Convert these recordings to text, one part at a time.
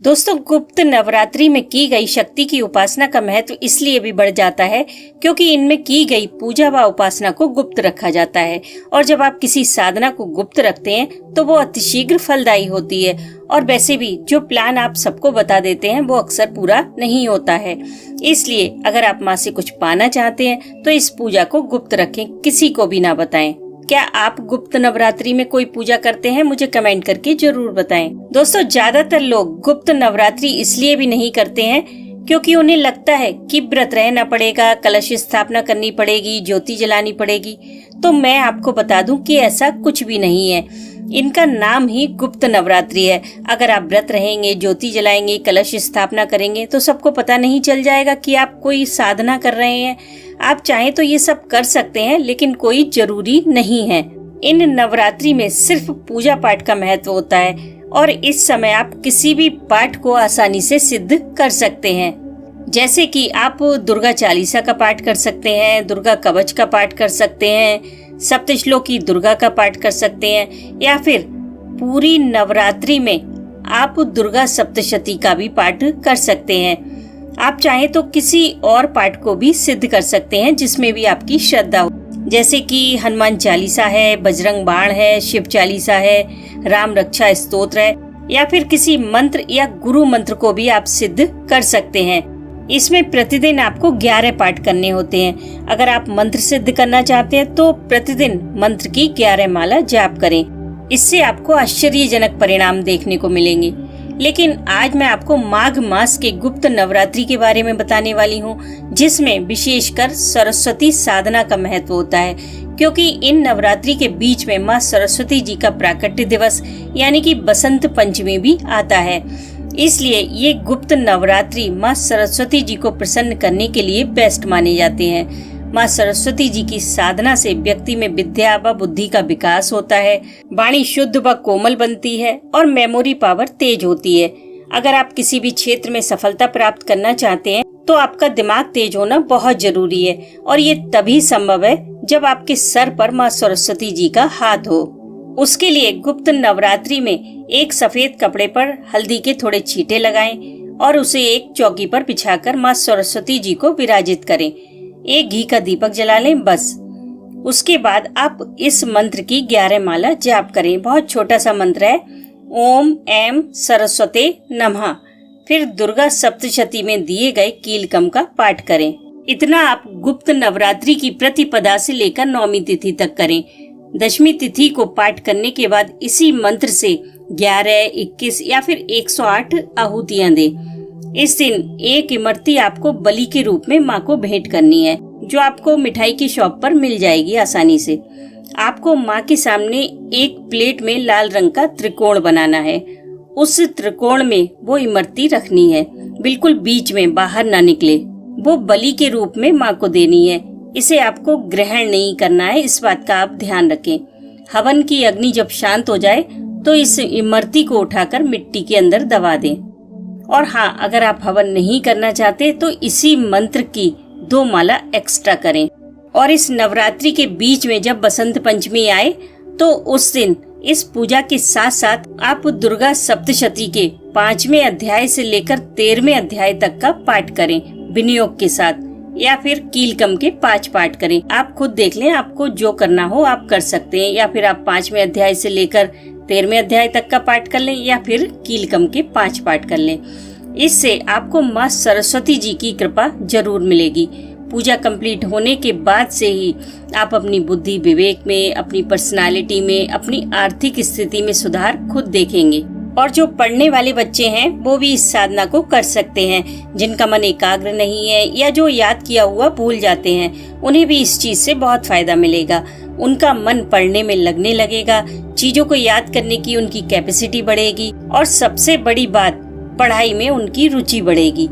दोस्तों, गुप्त नवरात्रि में की गई शक्ति की उपासना का महत्व इसलिए भी बढ़ जाता है क्योंकि इनमें की गई पूजा व उपासना को गुप्त रखा जाता है। और जब आप किसी साधना को गुप्त रखते हैं तो वो अतिशीघ्र फलदायी होती है। और वैसे भी जो प्लान आप सबको बता देते हैं वो अक्सर पूरा नहीं होता है। इसलिए अगर आप माँ से कुछ पाना चाहते हैं तो इस पूजा को गुप्त रखें, किसी को भी ना बताएं। क्या आप गुप्त नवरात्रि में कोई पूजा करते हैं? मुझे कमेंट करके जरूर बताएं। दोस्तों, ज्यादातर लोग गुप्त नवरात्रि इसलिए भी नहीं करते हैं क्योंकि उन्हें लगता है कि व्रत रहना पड़ेगा, कलश स्थापना करनी पड़ेगी, ज्योति जलानी पड़ेगी। तो मैं आपको बता दूं कि ऐसा कुछ भी नहीं है। इनका नाम ही गुप्त नवरात्रि है। अगर आप व्रत रहेंगे, ज्योति जलाएंगे, कलश स्थापना करेंगे तो सबको पता नहीं चल जाएगा कि आप कोई साधना कर रहे हैं। आप चाहें तो ये सब कर सकते हैं, लेकिन कोई जरूरी नहीं है। इन नवरात्रि में सिर्फ पूजा पाठ का महत्व होता है और इस समय आप किसी भी पाठ को आसानी से सिद्ध कर सकते हैं। जैसे कि आप दुर्गा चालीसा का पाठ कर सकते हैं, दुर्गा कवच का पाठ कर सकते हैं, सप्तश्लोकी दुर्गा का पाठ कर सकते हैं, या फिर पूरी नवरात्रि में आप दुर्गा सप्तशती का भी पाठ कर सकते हैं। आप चाहें तो किसी और पाठ को भी सिद्ध कर सकते हैं जिसमें भी आपकी श्रद्धा हो, जैसे कि हनुमान चालीसा है, बजरंग बाण है, शिव चालीसा है, राम रक्षा स्तोत्र है, या फिर किसी मंत्र या गुरु मंत्र को भी आप सिद्ध कर सकते हैं। इसमें प्रतिदिन आपको 11 पाठ करने होते हैं। अगर आप मंत्र सिद्ध करना चाहते हैं तो प्रतिदिन मंत्र की 11 माला जाप करें। इससे आपको आश्चर्यजनक परिणाम देखने को मिलेंगे। लेकिन आज मैं आपको माघ मास के गुप्त नवरात्रि के बारे में बताने वाली हूँ, जिसमें विशेषकर सरस्वती साधना का महत्व होता है, क्योंकि इन नवरात्रि के बीच में माँ सरस्वती जी का प्राकट्य दिवस यानी कि बसंत पंचमी भी आता है। इसलिए ये गुप्त नवरात्रि माँ सरस्वती जी को प्रसन्न करने के लिए बेस्ट माने जाते हैं। माँ सरस्वती जी की साधना से व्यक्ति में विद्या व बुद्धि का विकास होता है, वाणी शुद्ध व कोमल बनती है और मेमोरी पावर तेज होती है। अगर आप किसी भी क्षेत्र में सफलता प्राप्त करना चाहते हैं तो आपका दिमाग तेज होना बहुत जरूरी है, और ये तभी संभव है जब आपके सर पर माँ सरस्वती जी का हाथ हो। उसके लिए गुप्त नवरात्रि में एक सफेद कपड़े पर हल्दी के थोड़े छींटे लगाएं और उसे एक चौकी पर बिछाकर माँ सरस्वती जी को विराजित करें। एक घी का दीपक जला लें बस। उसके बाद आप इस मंत्र की 11 माला जाप करें। बहुत छोटा सा मंत्र है, ओम ऐं सरस्वते नमः। फिर दुर्गा सप्तशती में दिए गए कीलकम का पाठ करें। इतना आप गुप्त नवरात्रि की प्रतिपदा से लेकर 9वीं तिथि तक करें। 10वीं तिथि को पाठ करने के बाद इसी मंत्र से 11, 21 या फिर 108 आहुतियां दें। इस दिन एक इमरती आपको बलि के रूप में माँ को भेंट करनी है, जो आपको मिठाई की शॉप पर मिल जाएगी आसानी से। आपको माँ के सामने एक प्लेट में लाल रंग का त्रिकोण बनाना है। उस त्रिकोण में वो इमरती रखनी है, बिल्कुल बीच में, बाहर ना निकले। वो बलि के रूप में माँ को देनी है। इसे आपको ग्रहण नहीं करना है, इस बात का आप ध्यान रखें। हवन की अग्नि जब शांत हो जाए तो इस इमरती को उठाकर मिट्टी के अंदर दबा दें। और हाँ, अगर आप हवन नहीं करना चाहते तो इसी मंत्र की 2 माला एक्स्ट्रा करें। और इस नवरात्रि के बीच में जब बसंत पंचमी आए तो उस दिन इस पूजा के साथ साथ आप दुर्गा सप्तशती के 5वें अध्याय से लेकर 13वें अध्याय तक का पाठ करें विनियोग के साथ, या फिर कीलकम के 5 पाठ करें। आप खुद देख लें, आपको जो करना हो आप कर सकते हैं। या फिर आप 5वें अध्याय से लेकर 13वें अध्याय तक का पाठ कर लें, या फिर कीलकम के 5 पाठ कर लें। इससे आपको माँ सरस्वती जी की कृपा जरूर मिलेगी। पूजा कंप्लीट होने के बाद से ही आप अपनी बुद्धि विवेक में, अपनी पर्सनालिटी में, अपनी आर्थिक स्थिति में सुधार खुद देखेंगे। और जो पढ़ने वाले बच्चे हैं वो भी इस साधना को कर सकते हैं। जिनका मन एकाग्र नहीं है या जो याद किया हुआ भूल जाते हैं, उन्हें भी इस चीज से बहुत फायदा मिलेगा। उनका मन पढ़ने में लगने लगेगा, चीजों को याद करने की उनकी कैपेसिटी बढ़ेगी, और सबसे बड़ी बात, पढ़ाई में उनकी रुचि बढ़ेगी।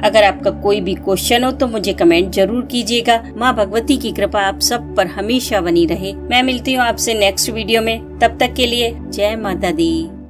अगर आपका कोई भी क्वेश्चन हो तो मुझे कमेंट जरूर कीजिएगा। माँ भगवती की कृपा आप सब पर हमेशा बनी रहे। मैं मिलती हूँ आपसे नेक्स्ट वीडियो में। तब तक के लिए जय माता दी।